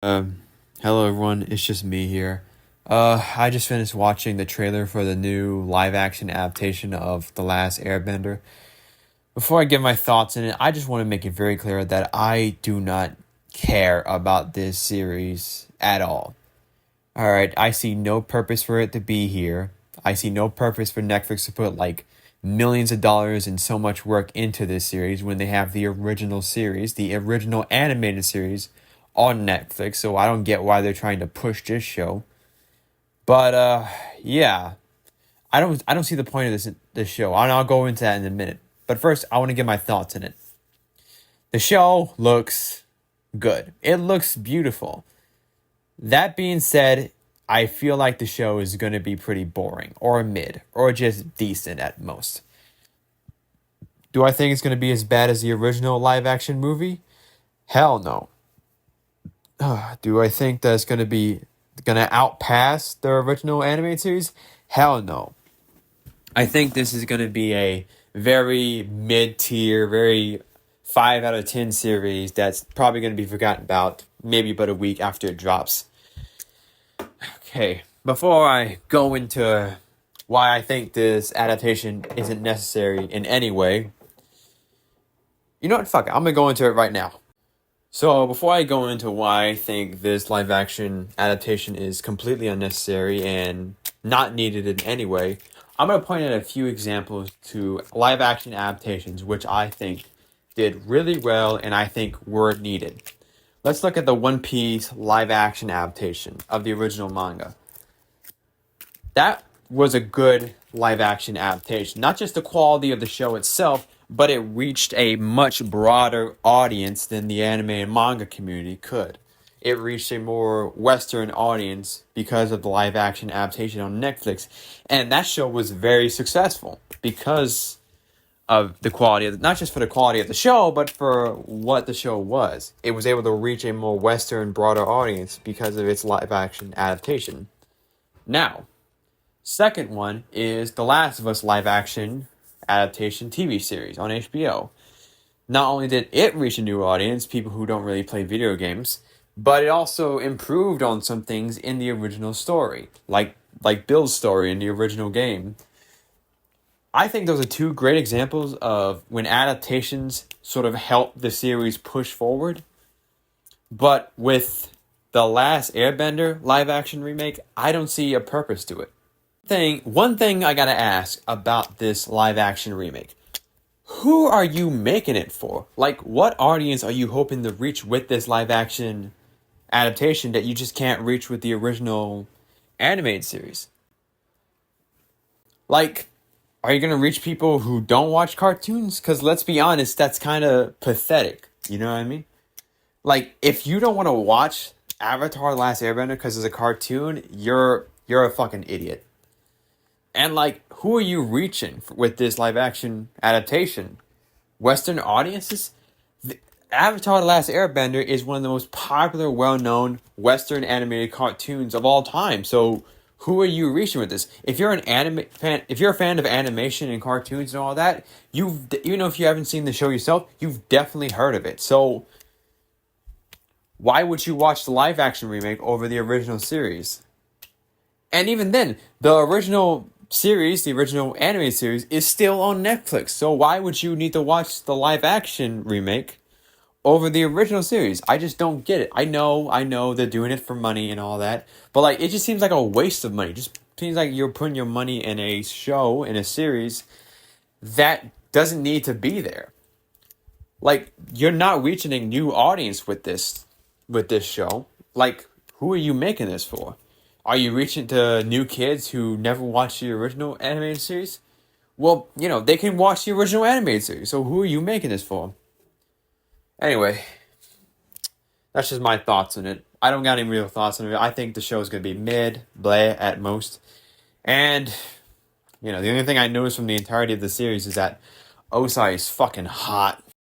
Um, Hello everyone, it's just me here. I just finished watching the trailer for the new live action adaptation of The Last Airbender. Before I give my thoughts in it, I just want to make it very clear that I do not care about this series at all. Alright, I see no purpose for it to be here. I see no purpose for Netflix to put like millions of dollars and so much work into this series when they have the original series, the original animated series on Netflix. So I don't get why they're trying to push this show. But yeah, I don't see the point of this show. And I'll go into that in a minute. But first, I want to get my thoughts in it. The show looks good. It looks beautiful. That being said, I feel like the show is going to be pretty boring or mid or just decent at most. Do I think it's going to be as bad as the original live action movie? Hell no. Do I think that it's going to outpass the original animated series? Hell no. I think this is going to be a very mid-tier, very 5 out of 10 series that's probably going to be forgotten about maybe but a week after it drops. Okay, before I go into why I think this adaptation isn't necessary in any way, you know what? Fuck it. I'm going to go into it right now. So, before I go into why I think this live action adaptation is completely unnecessary and not needed in any way, I'm going to point out a few examples to live action adaptations which I think did really well and I think were needed. Let's look at the One Piece live action adaptation of the original manga. That was a good live action adaptation. Not just the quality of the show itself, but it reached a much broader audience than the anime and manga community could. It reached a more Western audience because of the live action adaptation on Netflix. And that show was very successful because of the quality of not just for the quality of the show, but for what the show was. It was able to reach a more Western, broader audience because of its live action adaptation. Now, second one is The Last of Us live action adaptation TV series on HBO. Not only did it reach a new audience, people who don't really play video games, but it also improved on some things in the original story, like Bill's story in the original game. I think those are two great examples of when adaptations sort of help the series push forward. But with The Last Airbender live action remake, I don't see a purpose to it. One thing I gotta ask about this live action remake. Who are you making it for? Like, what audience are you hoping to reach with this live action adaptation that you just can't reach with the original animated series? Like, are you going to reach people who don't watch cartoons? Because let's be honest, that's kind of pathetic. You know what I mean? Like, if you don't want to watch Avatar: The Last Airbender because it's a cartoon, you're a fucking idiot. And like, who are you reaching with this live action adaptation? Western audiences? Avatar: The Last Airbender is one of the most popular, well-known Western animated cartoons of all time. So, who are you reaching with this? If you're an anime fan, if you're a fan of animation and cartoons and all that, even if you haven't seen the show yourself, you've definitely heard of it. So, why would you watch the live action remake over the original series? And even then, the original series, the original animated series, is still on Netflix. So why would you need to watch the live action remake over the original series? I just don't get it. I know they're doing it for money and all that, but like it just seems like a waste of money. It just seems like you're putting your money in a show, in a series that doesn't need to be there. Like you're not reaching a new audience with this show. Like who are you making this for? Are you reaching to new kids who never watched the original animated series? Well, they can watch the original animated series. So who are you making this for? Anyway, that's just my thoughts on it. I don't got any real thoughts on it. I think the show is going to be mid, bleh at most. And, the only thing I noticed from the entirety of the series is that Ozai is fucking hot.